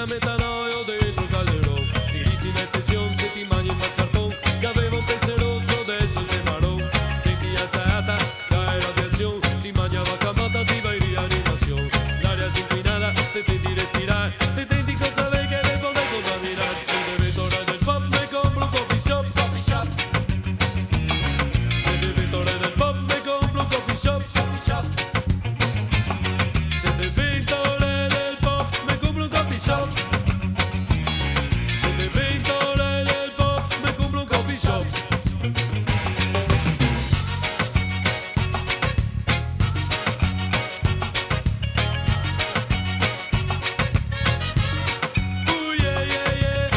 metanoio dentro il calderón. Dirigi la extensión, se ti mangi más cartón. Que aveva un penseroso de esos de marón. Tenía ata, cae radiación. Ti mangiava camata, ti va in rianimación. L'aria si inclinada, se tenti respirar. Se tenti con saber que le poder contaminar. Se deve tornare del pop, me compro un coffee shop. Se deve tornare del pop, me compro un coffee shop. Se deve tornare del pop, me compro un coffee shop. Se deve tornare del pop, me compro un coffee shop. Yeah, yeah, yeah.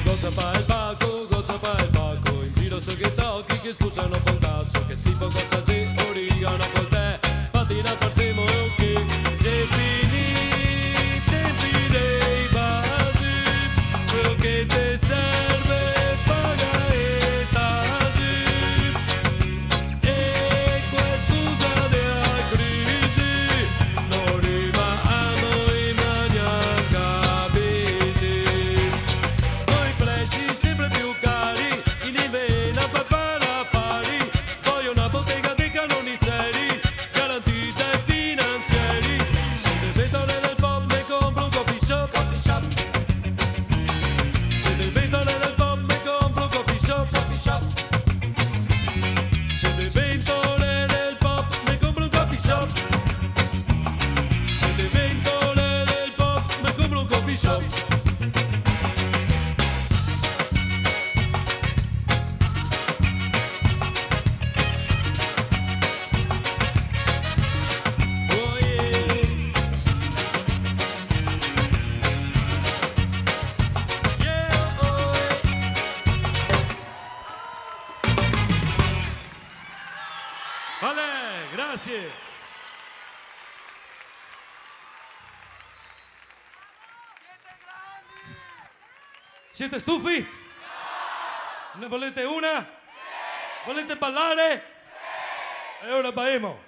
Gozza pa' il baco, in giro so che tocchi che spusano col tasso, che schifo cosa se origano col te, patina per semo e ok, se finì i tempi dei basi, quello che te serve paga e tasi, e qua scusa della crisi, non arriva a noi maniaca busy. Noi prezzi sempre più cari, in vena per fare affari, voglio una bottega di canoni seri, garantita e finanziari. Se deve tornare del pop, me compro un coffee shop. Se deve tornare del pop, me compro un coffee shop. Se deve tornare del pop, me compro un coffee shop. Se deve tornare del pop, me compro un coffee shop. Oh yeah. Yeah, oh yeah. Ale, grazie. Siete stufi? Ne volete una? Volete ballare? E ora balliamo.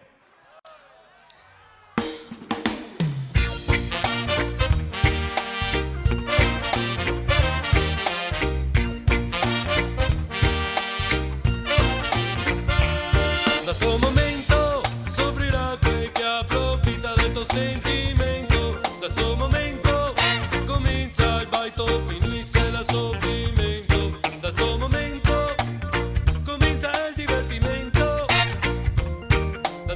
Da sto momento soffrirà quel che approfitta del tuo sentimento. Da sto momento comincia il baito, finisce il soffrimento. Da sto momento comincia il divertimento. Da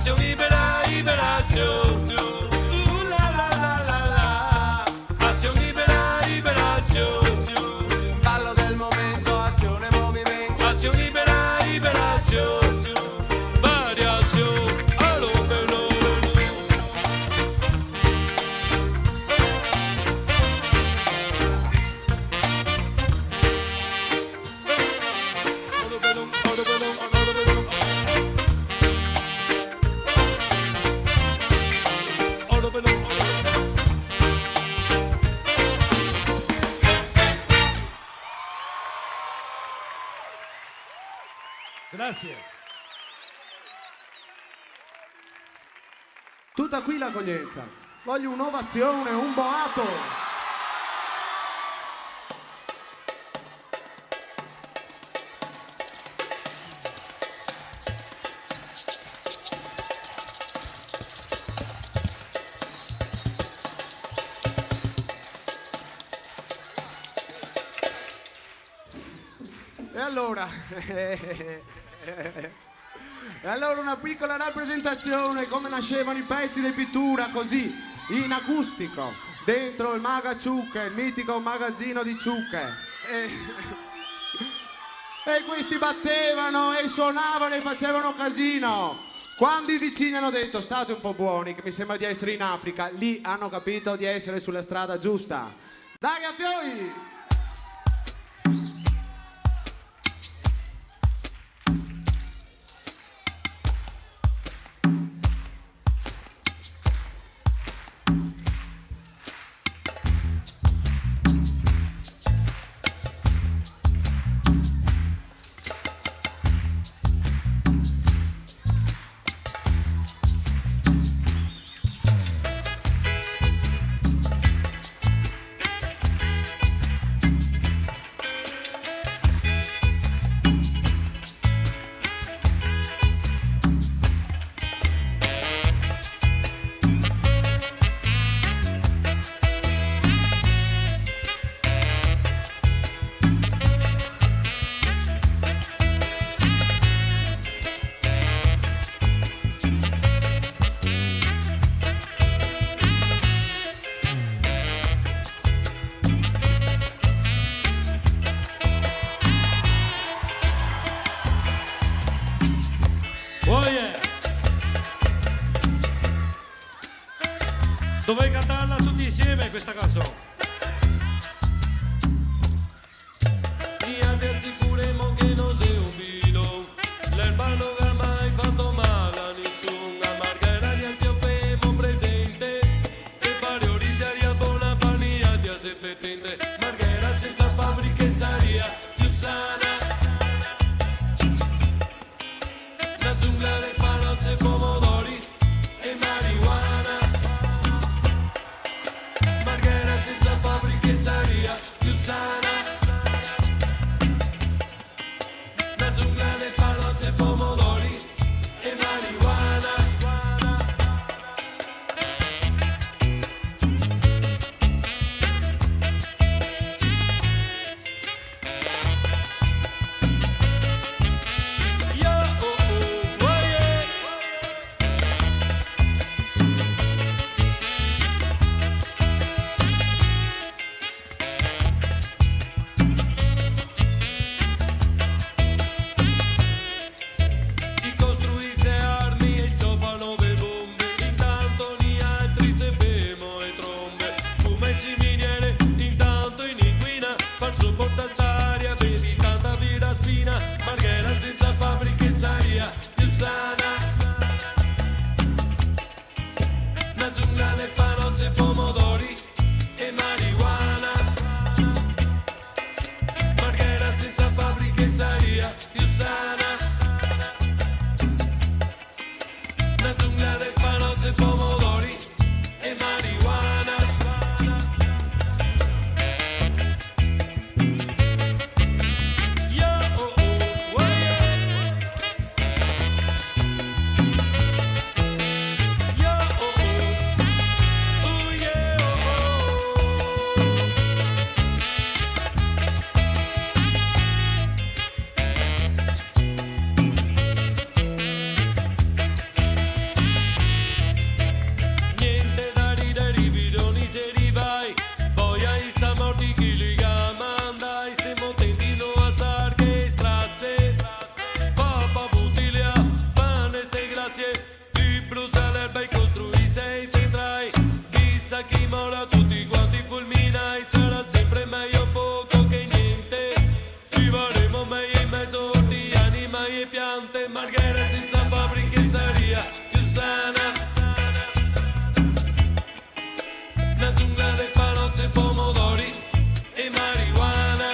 Acción libera, liberación. La la la la la. Acción libera, liberación. Ballo del momento, azione, movimento. Acción libera, liberación. Variación a lo fenómeno. Grazie. Tutta qui l'accoglienza. Voglio un'ovazione, un boato. E allora, una piccola rappresentazione come nascevano i pezzi di pittura, così, in acustico, dentro il Maga Ciucche, il mitico magazzino di Ciucche. E questi battevano e suonavano e facevano casino. Quando i vicini hanno detto state un po' buoni, che mi sembra di essere in Africa, lì hanno capito di essere sulla strada giusta. Dai a fioi! Oh yeah! Dovete cantarla tutti insieme questa canzone. Y te assicuremo che non sei un vino, l'erba non ha mai fatto male a nessuno, a Marghera niente offemo presente, e pare orisaria buona pania ti hace fetente, Marghera senza fabbriche saria più sana. La giungla del panozze, pomodori e marijuana. Marghera senza animali e piante, Marghera senza fabbriche saria più sana. Una giungla di panocce, pomodori e marijuana.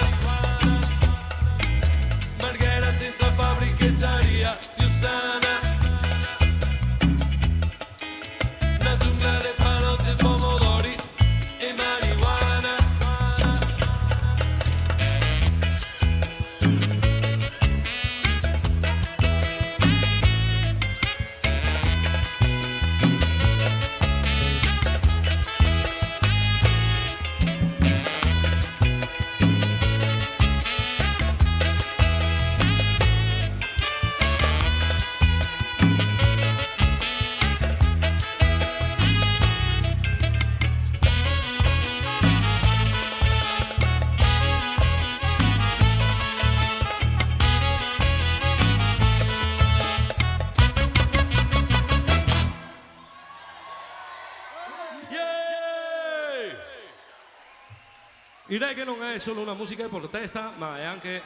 Marghera senza fabbriche saria più sana. Una giungla di panocce, pomodori e marijuana. Il reggae non è solo una musica di protesta, ma è anche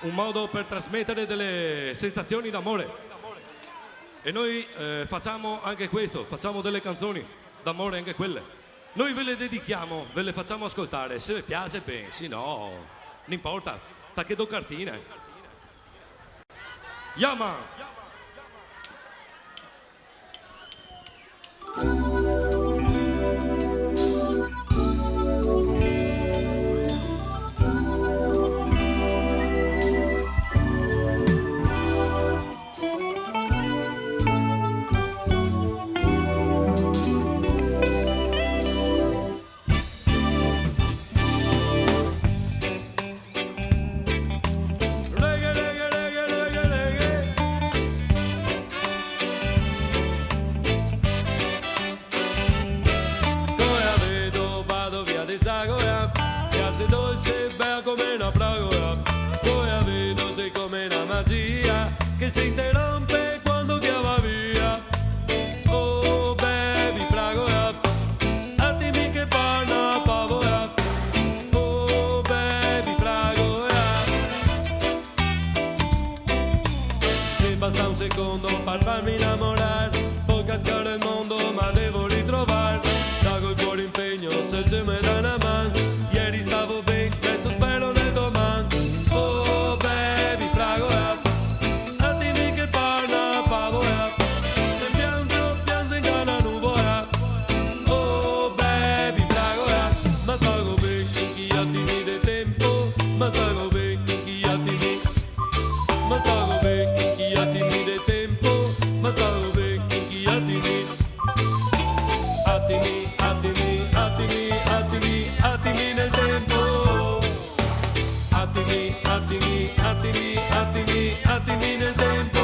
un modo per trasmettere delle sensazioni d'amore. E noi facciamo anche questo, facciamo delle canzoni d'amore anche quelle. Noi ve le dedichiamo, ve le facciamo ascoltare, se vi piace bene, se no, non importa, tacche do cartine. Yama! Che si interrompe quando ti va via. Oh baby fragola, attimi che parla pavola. Oh baby fragola. Se basta un secondo per farmi innamorare, può cascare il mondo ma devo ritrovare. Dago il cuore impegno se ci me dà una mano. Ieri stavo bene, adesso spero nel domani. Oh baby fragola, attimi nel tempo.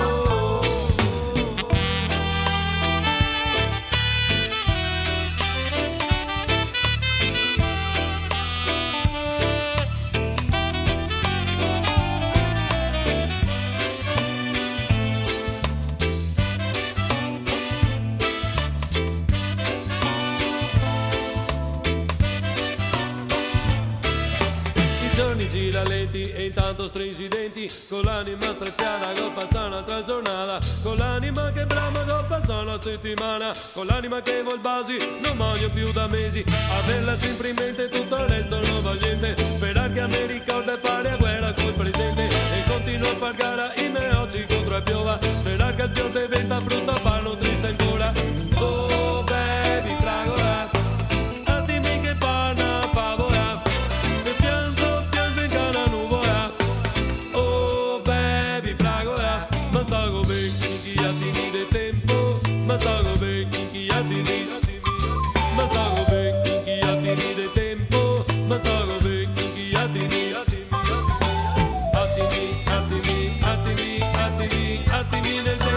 I giorni gira lenti e intanto stringi i denti, con l'anima stressata che passa un'altra giornata, con l'anima che brama che passa una settimana, con l'anima che vuol basi non mangio più da mesi, averla sempre in mente, tutto il resto non va niente, sperare che a me ricorda e fare a guerra col presente e continuo a far gara i miei occhi contro la piova, sperare che il fiore diventa frutta per nutrirsi ancora. Oh baby fragola, attimi che parla pavola, se piango in cana nuvola. Oh baby fragola, ma stago bene in chi attimi del tempo, ma stago bene in chi attimi, ma stago bene in chi attimi del tempo, ma stago bene in chi attimi, attimi, attimi, attimi, attimi, attimi nel tempo.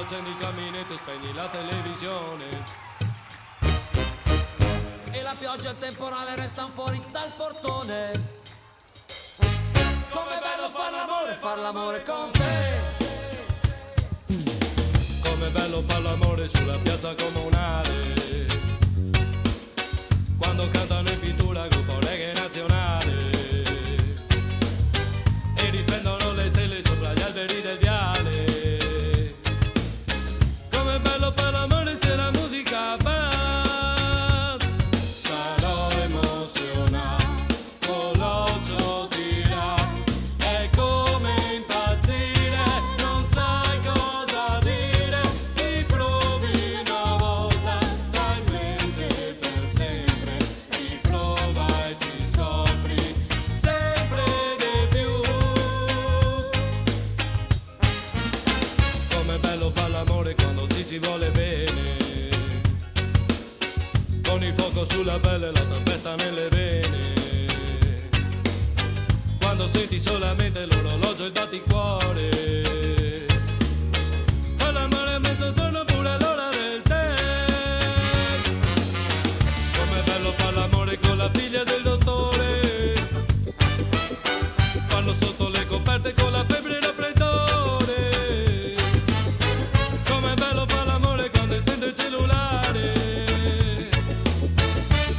accendi il caminetto e spegni la televisione. E la pioggia e il temporale restano fuori dal portone. Com'è bello far l'amore con te. Com'è bello far l'amore sulla piazza comunale, quando cantano in pittura gruppo reggae nazionale e risplendono le stelle sopra gli alberi del viale. Com'è bello far l'amore se la musica va. Sarò emozionato, con l'occhio dirà, è come impazzire, non sai cosa dire, ti provi una volta, stai in mente per sempre, ti prova e ti scopri sempre di più. Com'è bello far l'amore quando ci si vuole bene, con il fuoco sulla pelle e la tempesta nelle vene, quando senti solamente l'orologio e il batticuore, fai l'amore a mezzogiorno pure l'ora del tè. Com'è bello far l'amore con la figlia del dottore, farlo sotto le coperte con la febbre e il raffreddore. Com'è bello far l'amore quando è spento il cellulare,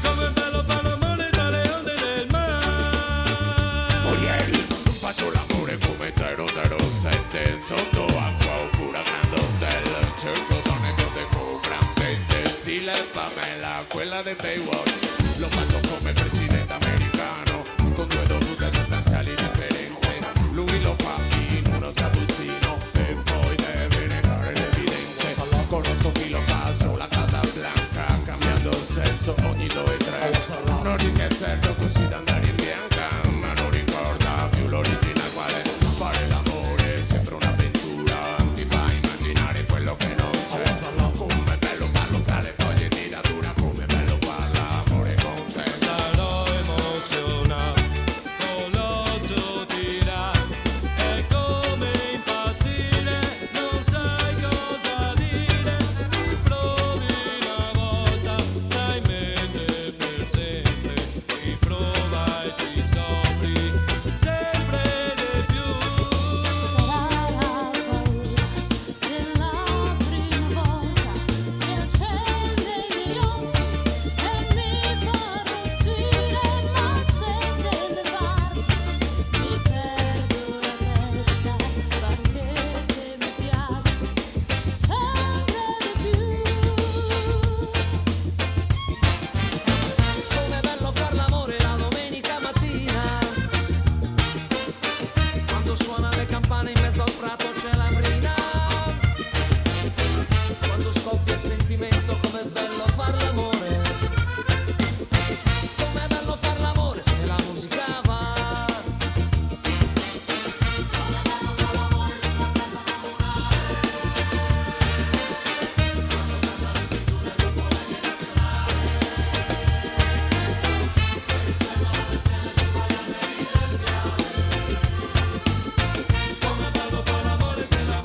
com'è bello far l'amore tra le onde del mare. Ieri faccio l'amore come 007 sotto acqua oppure a Grand Hotel. Cerco donne bionde con gran tette, stile Pamela, quella dei Baywatch. Lo faccio come presidente americano, con due dovute sostanziali differenze. Lui lo fa in uno sgabuzzino e poi deve negare le evidenze. Conosco chi lo fa sulla Casa Blanca, cambiando sesso ogni 2 e 3. Non rischia il certo così da andare in bianca, ma non ricorda più l'originale quale. Fare l'amore sembra un'avventura, ti fa immaginare quello che non c'è. Com'è bello farlo fra le foglie di natura, com'è bello far l'amore con te. Sarò emozionato, con l'occhio dirà, è come impazzire, non sai cosa dire, ti provi una volta, stai in mente per sempre, ti prova e ti scopri sempre di più. Sarà la paura della prima volta che accende i miei occhi e mi fa arrossire, ma se te ne vai mi perdo la testa, perché mi piace sempre di più. Com'è bello far l'amore la domenica mattina, quando suonano le campane in mezzo al prato c'è la brina, quando scoppia il sentimento. Com'è bello far l'amore, com'è bello far l'amore se la musica va. Come bello far l'amore se la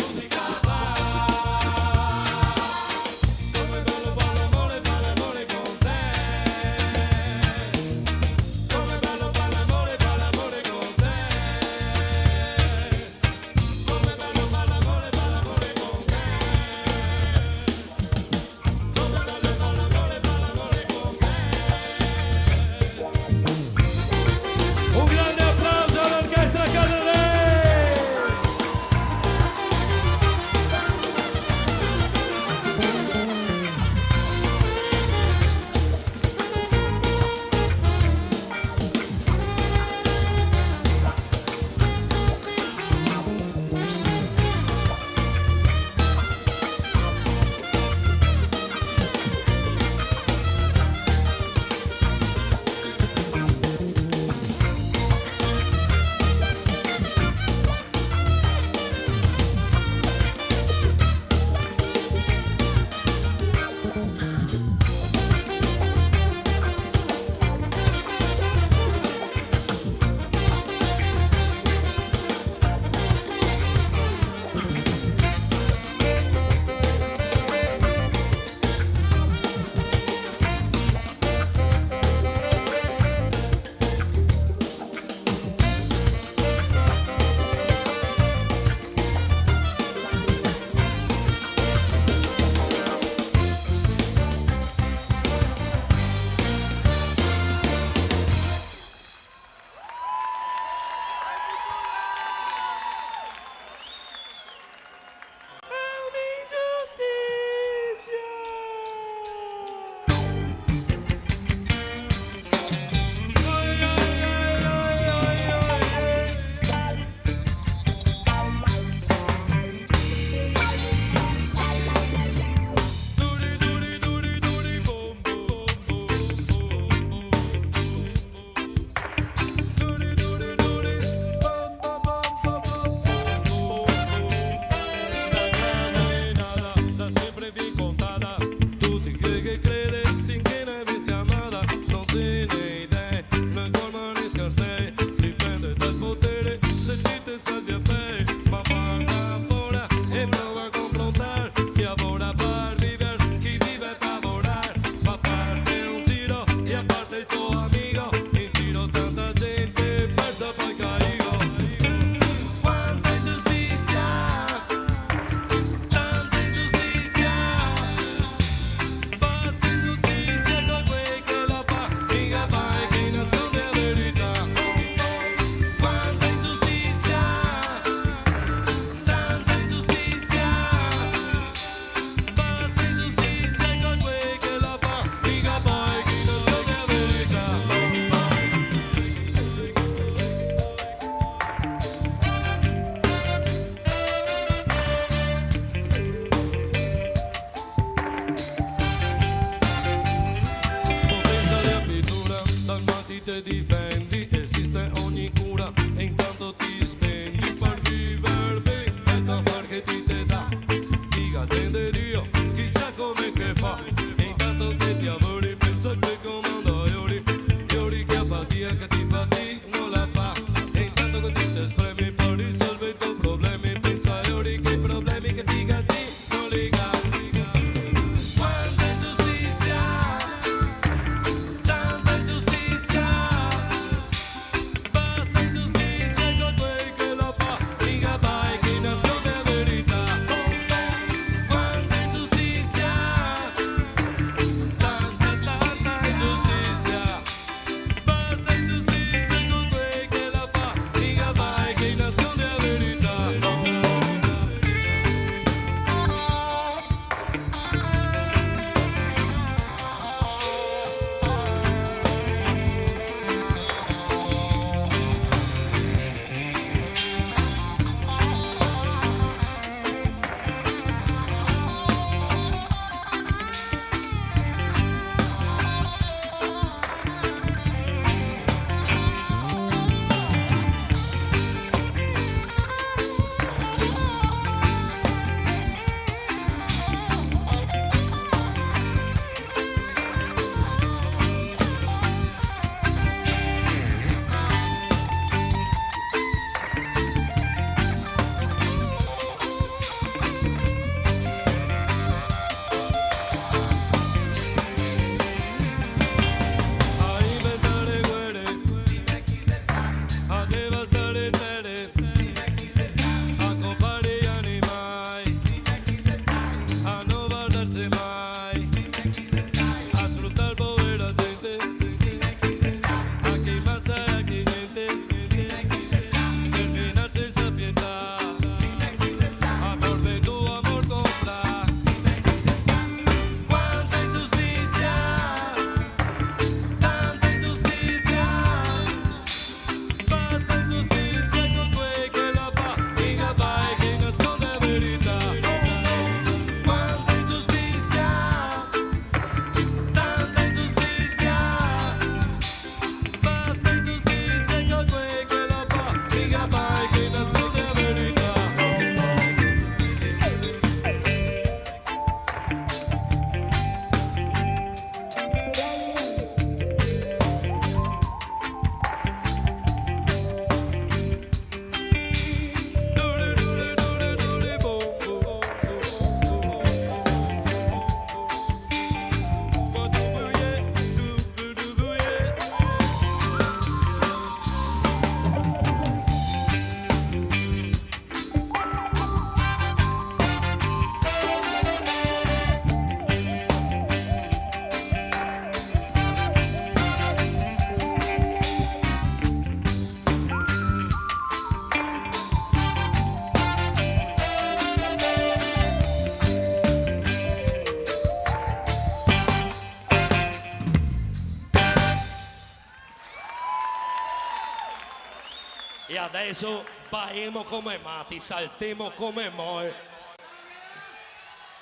adesso balliamo come matti, saltiamo come moi.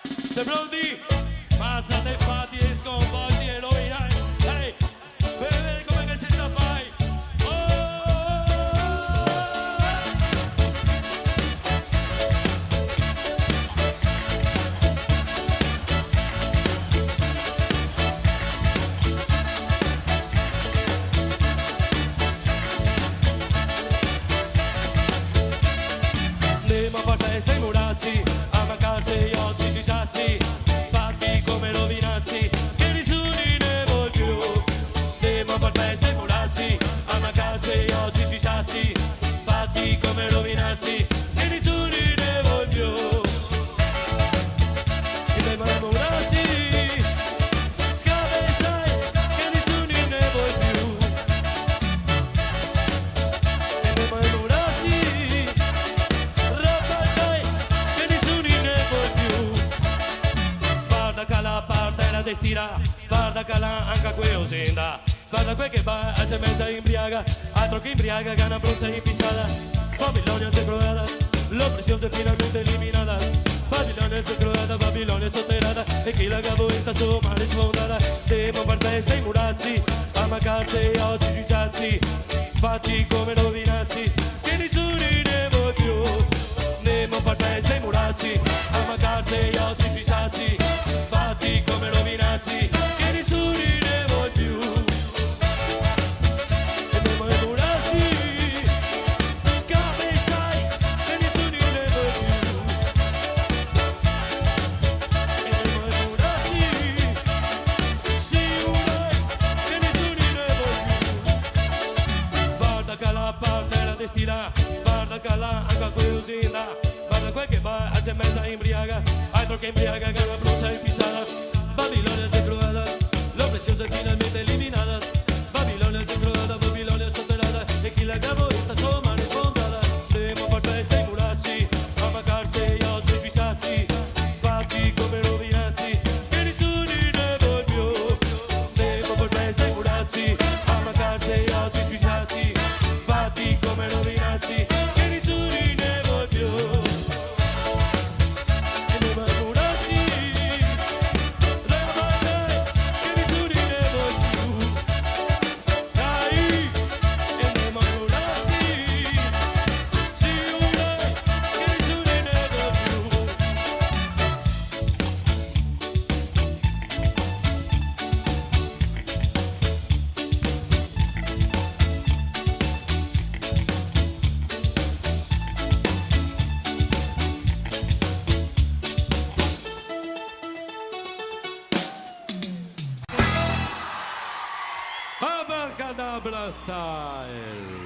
Sei pronti? Massa dei fatti e sconvolti e lo vedrai. Ehi, per vedere come che si sta fai. Andiamo a far festa ai murassi, a mancarsi gli ossi sui sassi, fatti come rovinassi, che nessuno ne vuol più. Andiamo a far festa ai murassi, a mancarsi gli ossi sui sassi, fatti come rovinassi, che nessuno ne vuol più. Andiamo ai murassi, scavezzai, che nessuno ne vuol più. Andiamo ai murassi, che nessuno ne vuol più. Guarda che la parte è la destina, guarda che la anche quello senda. Guarda quel che va, alza mezza imbriaga, altro che imbriaga che una bronza infissata. Babilonia si è crollata, l'oppressione è finalmente eliminata. Babilonia si è crollata, Babilonia è sotterrata, e chi la cavo sta solo male sfondata. Devo far festa ai murassi, a mancarsi oggi sui sassi, fatti come rovinassi, che nessuno ne vuol più. Andiamo a far festa ai murassi, a mancarsi gli ossi sui sassi, fatti come rovinassi, che nessuno ne vuol più. Andiamo ai murassi, scavezzai, che nessuno ne vuol più. Andiamo ai murassi, sì, che nessuno ne vuol più. Guarda che la parte è la destina, guarda che la anche quello senda. Guarda quel che va, alza mezza imbriaga, altro che imbriaga che una bronza infissata. Babilonia si è crollata, l'oppressione è finalmente eliminata. Babilonia si è crollata, Babilonia è sotterrata, e chi la cavo sta solo male sfondata. Devo far festa ai murassi, a mancarsi gli ossi sui sassi, fatti come rovinassi, che nessuno ne vuol più. Devo far festa ai murassi, a mancarsi gli ossi sui sassi, fatti come rovinassi, che nessuno ne vuol più. Andiamo ai murassi, che nessuno ne vuol più. Dai, andiamo ai murassi, sì, che nessuno ne vuol più. Abracadabra style.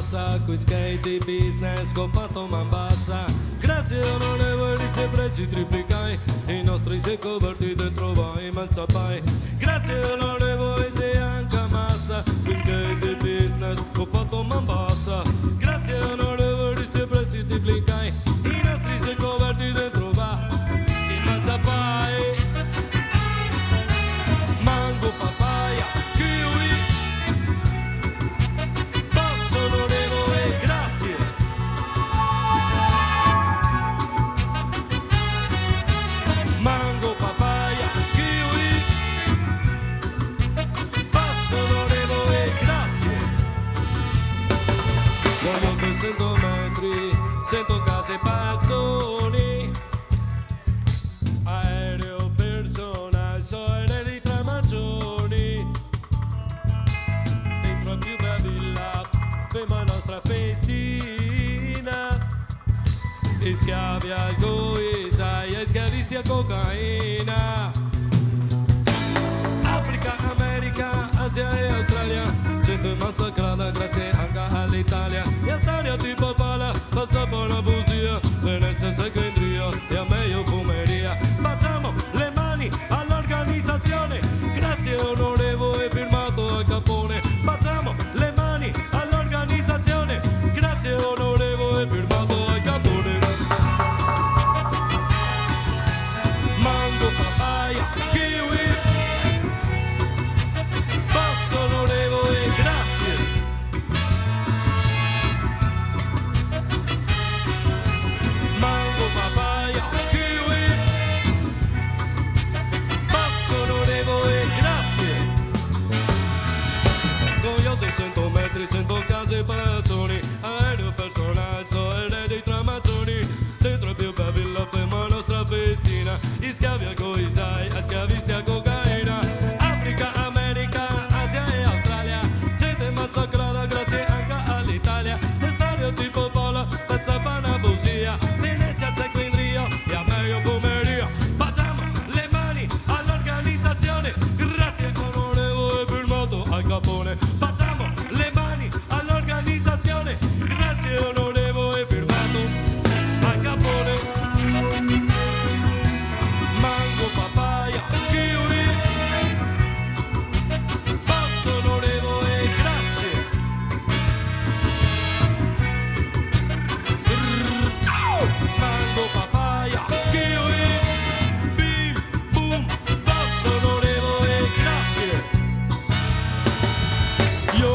massa, qui skate business che ho fatto man bassa. Grazie onorevoli se prezzi triplicai, i nostri sei coperti dentro vai malzapai. Grazie onorevoli se anche massa, qui skate business che ho fatto man bassa. Grazie onorevoli se prezzi triplicai, i nostri sei coperti dentro vai malzapai. Mango, papaya, kiwi, passo onorevole, grazie. Mango, papaya, kiwi, passo onorevole, grazie. Voglio 300 metri, sento case e passoni, aereo personale, sono di Tramagioni. Dentro a più bella, ferma la nostra festina. E schiavi al sai, e schiavisti a cocaina. Africa, America, Asia e Australia, gente massacrata grazie anche all'Italia. E a storia tipo pala, passa per la busia, Venezia Secondaria e a meglio fumeria. Facciamo le mani all'organizzazione, grazie onorevole firmato Al Capone. Facciamo le mani all'organizzazione, grazie onorevole firmato Al Capone. Mango, papaya, kiwi, passo onorevole, grazie. Mango, papaya, kiwi, passo onorevole, grazie. Con gli 800 metri sento case e passoni, aereo personale, so eredi tra mazzoni. Dentro più per villa ferma nostra festina, gli schiavi al sai, a schiavisti a cocaina. Africa, America, Asia e Australia, gente massacrata grazie anche all'Italia. E stereotipo vola, passa per una busia, Venezia segue in Rio e a meglio fumeria. Facciamo le mani all'organizzazione, grazie onorevole firmato Al Capone. Facciamo le mani all'organizzazione, grazie onorevole firmato Al Capone. Mango, papaya, kiwi, passo onorevole, grazie. Mango, papaya, kiwi, bim, boom, passo onorevole, grazie. Yo,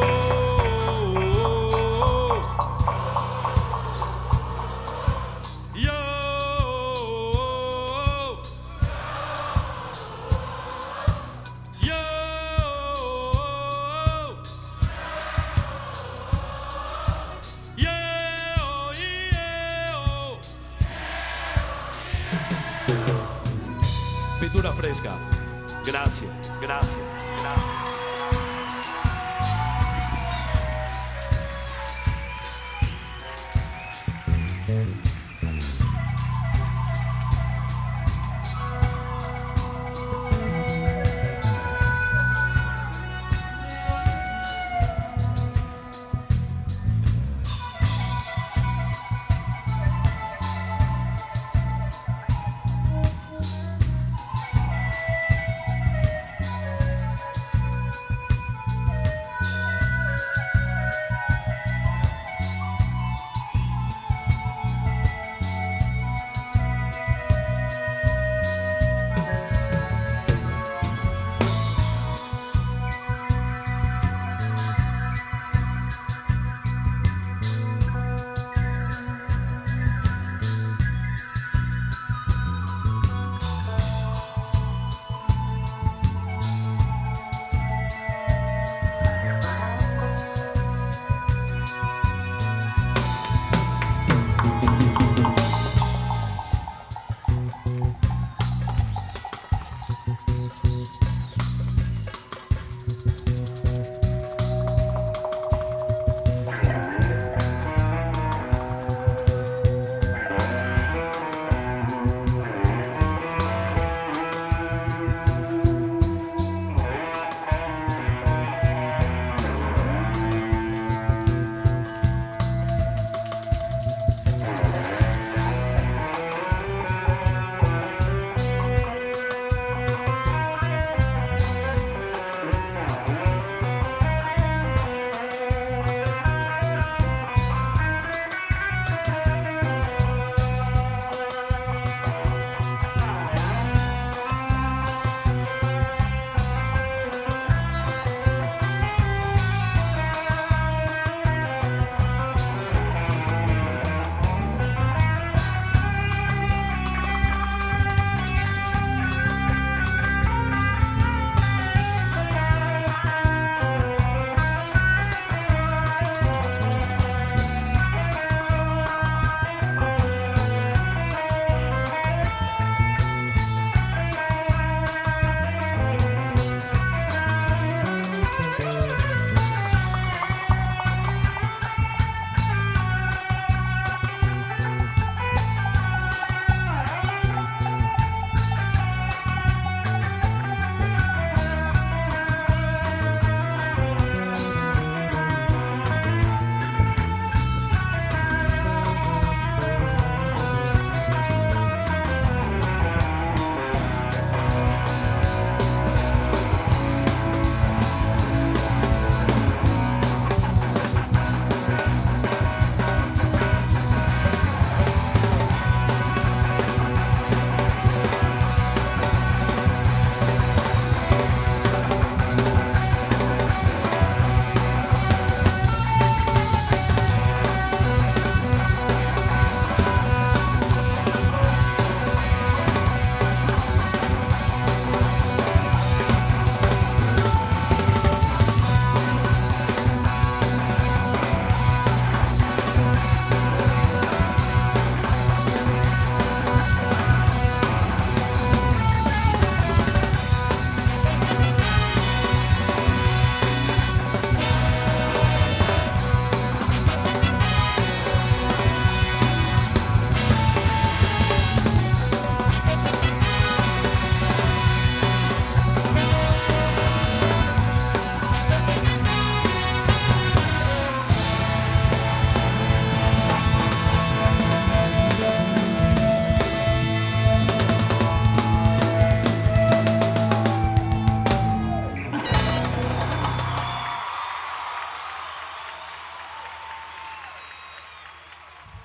yo, yo, pittura fresca, grazie, grazie, grazie.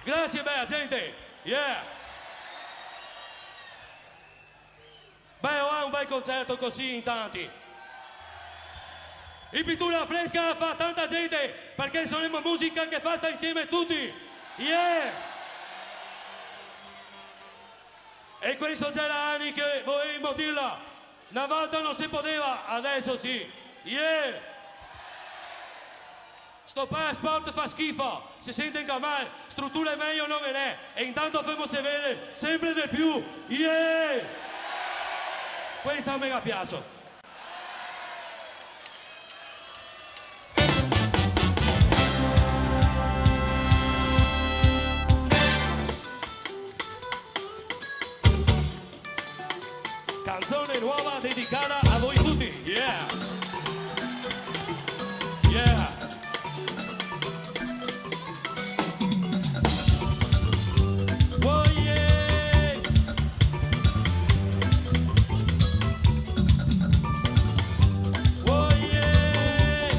Grazie bella gente, yeah! Beh, ora un bel concerto così in tanti. In pittura fresca fa tanta gente perché saremo musica che fa sta insieme tutti, yeah! E questo c'era anni che vorremmo dirla, una volta non si poteva, adesso sì, yeah! Sto passport fa schifo, si sente male, struttura è meglio non è, e intanto fermo si vede sempre di più, yeah! Questa me la piace. Canzone nuova dedicata a voi tutti, yeah! Yeah! Oh yeah! Oh yeah!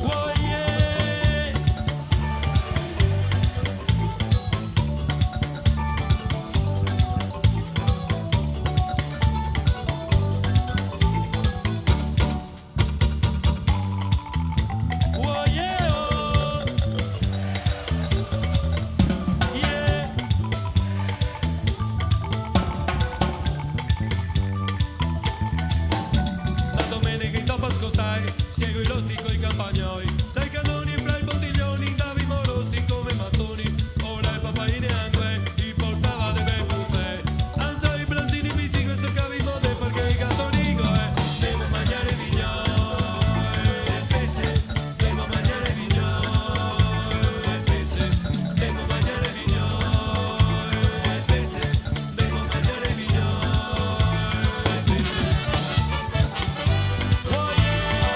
Oh yeah! Oh yeah! Oh. Yeah! La domenica in dopo ascoltai, segui lo stico i campagnoli, dai cannoni fra i bottiglioni, davi morosti come mattoni, ora il papà neanche ti portava dei bei buffet, anzi i bronzini fisici questo cavimo de perché il cattolico devo mangiare vignoi, pesce, devo mangiare vignoi, pesce, devo mangiare vignoi, pesce, devo mangiare vignoi, pesce. Oh yeah!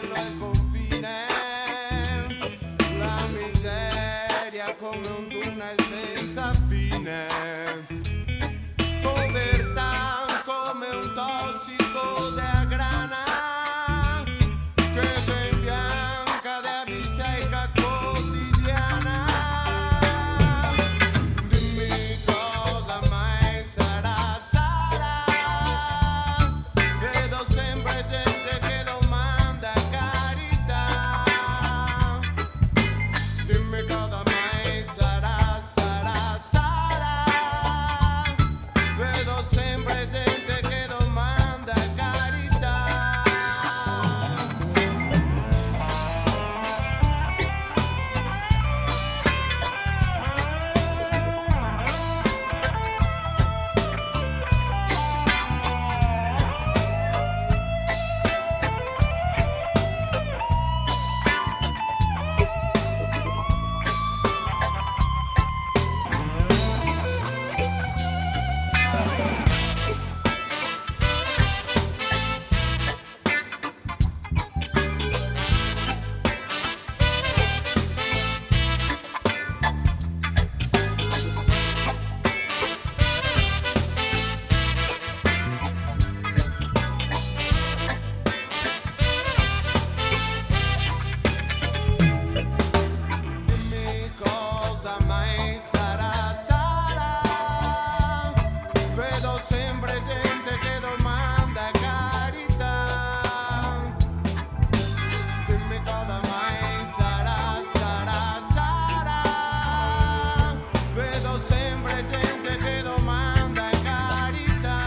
quello è il confine, la miseria come un tunnel senza fine, povertà come un tossico da grana che si imbianca da bistecca quotidiana. Dimmi cosa mai sarà, vedo sempre gente che domanda carità. Dimmi cosa mai sarà, vedo sempre gente che domanda carità. Dimmi cosa mai sarà, vedo sempre gente che domanda carità. Dimmi cosa mai sarà, vedo sempre gente che domanda carità.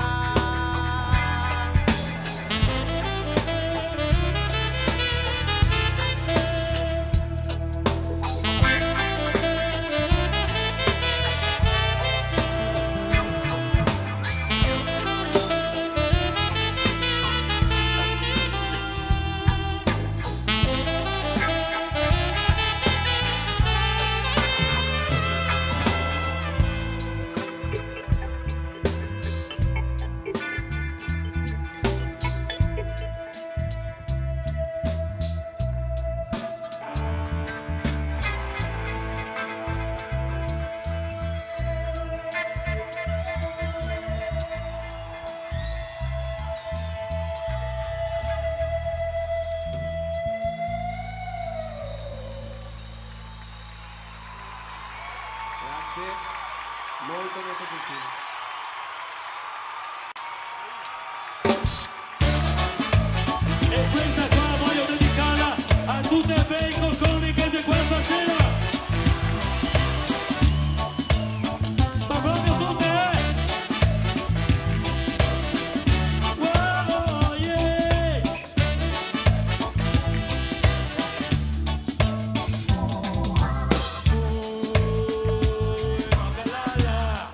Grazie, molto molto gentile. E questa qua voglio dedicarla a tutte le bei cocconi che c'è questa sera. Ma proprio tutte, Wow, yeah! Macalala.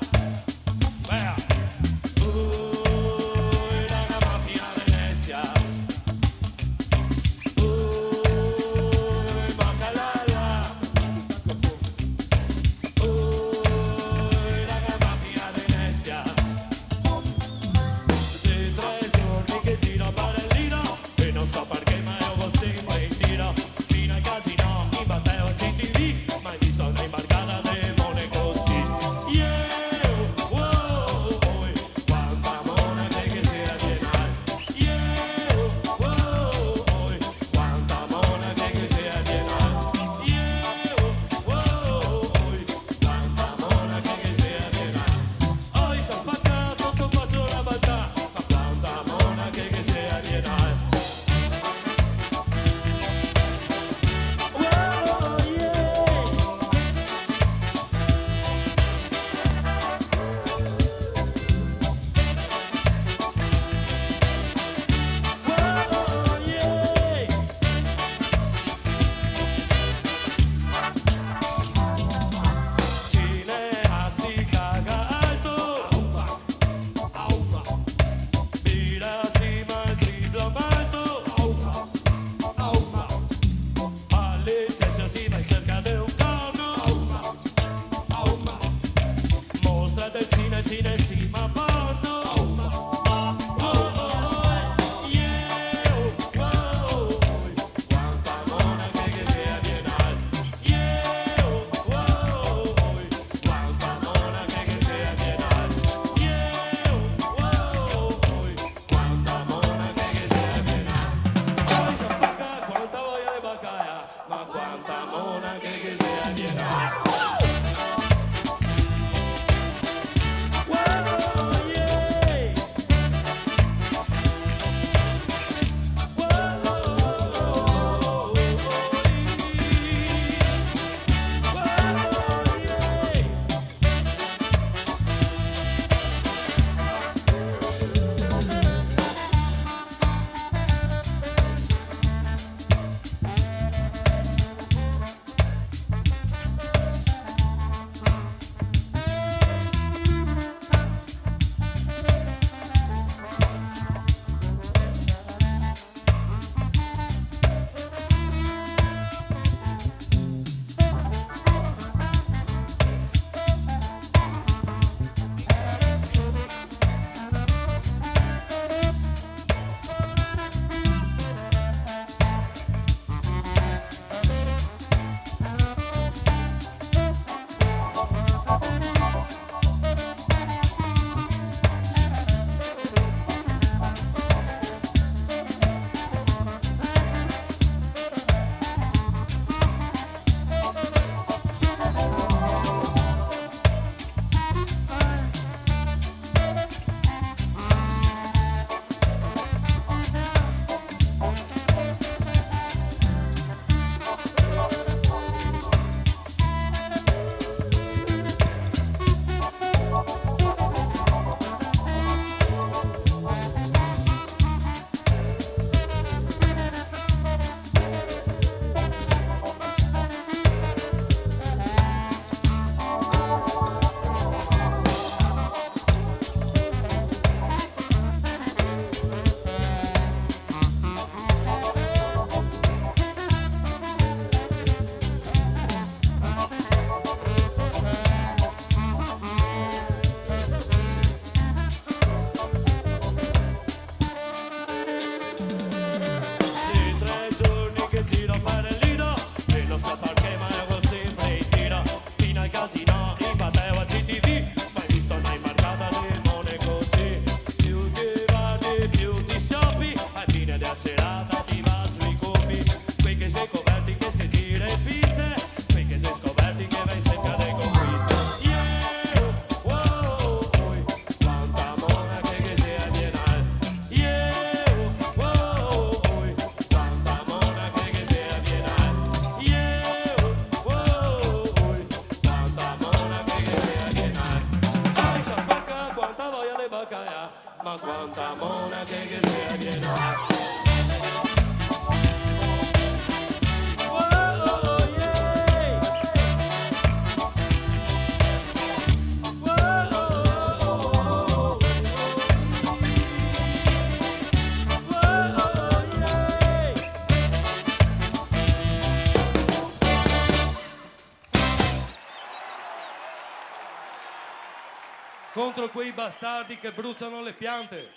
contro quei bastardi che bruciano le piante.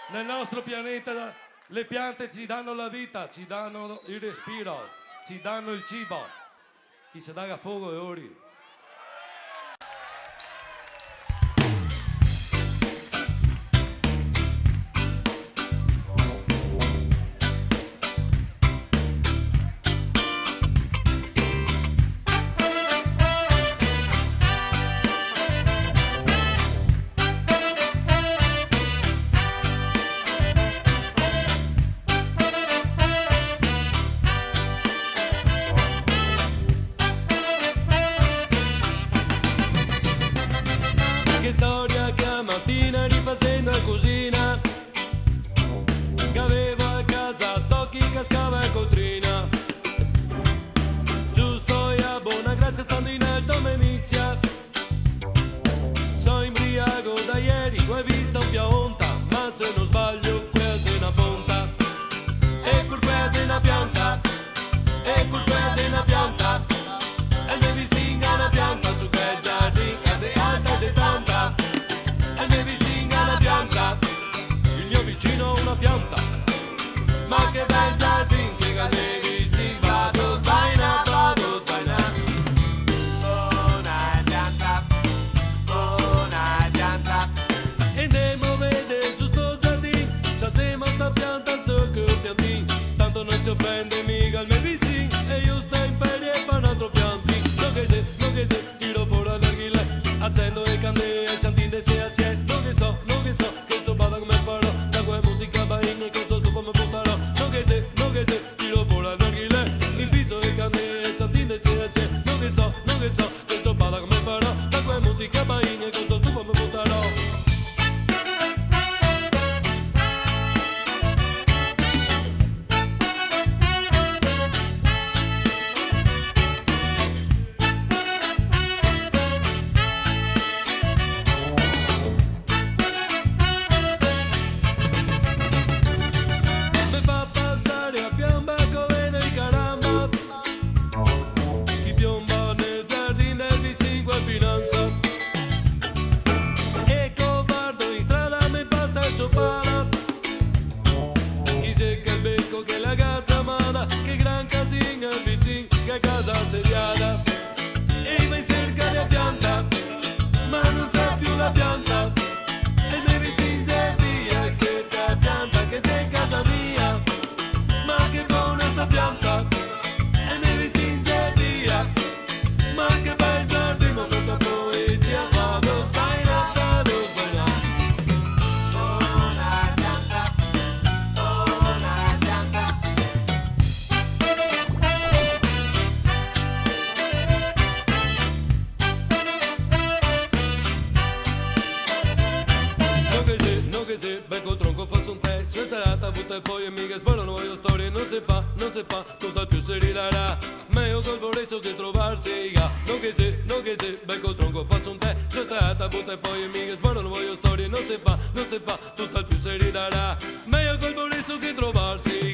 Nel nostro pianeta le piante ci danno la vita, ci danno il respiro, ci danno il cibo. Chi si dà a fuoco e ori. Che storia che a mattina rifacendo in cucina, che avevo a casa tocchi, cascava e cotrina. Giusto e a buona grazia stando in alto me inizia. So imbriaco da ieri, ho visto un pianta, ma se non sbaglio quasi una punta. E pur quasi una pianta, e pur quasi una pianta. E il mio vicino ha una pianta su quel giardino, casa è alta ed è tanta. E il mio vicino ha una pianta, il mio vicino ha una pianta. Ma che bel giardino che al mio vicino vado sbaina, vado sbaina. Una pianta, una pianta. E andiamo a vedere su sto giardino, salziamo sta pianta su quel piantino. Tanto non si offende mica il mio vicino, e io sto in ferie e fa un altro piantino. Non che se, tiro fuori l'arghile, accendo le candele, santite se assieme. Non che so, che sto bada come farò, da quella musica baina che sto stufo mi butterò. Non che se, tiro fuori l'arghile, in viso le candele, santite se assieme. Non che so, che sto bada come farò, da quella musica baina che sto stufo mi butterò. Che casa assediata e va in cerca di pianta, ma non c'è più la pianta. E il mio vicino si via e cerca pianta che sei in casa mia. Ma che buona sta pianta. E il mio vicino si via. Ma che bel giardino, tanta poesia. Vado sbaina, vado sbaina. Una pianta, una pianta. Non che se, becco il tronco, faccio un tè, su serata butta e poi e mica sparano voglio storie, non si fa, tutto più si ridarà, meglio col vorresso che trovarsi, non che se, becco il tronco, faccio un tè, su serata butta e poi e mica sparano voglio storie, non si fa, tutto più si ridarà, meglio col vorresso che trovarsi,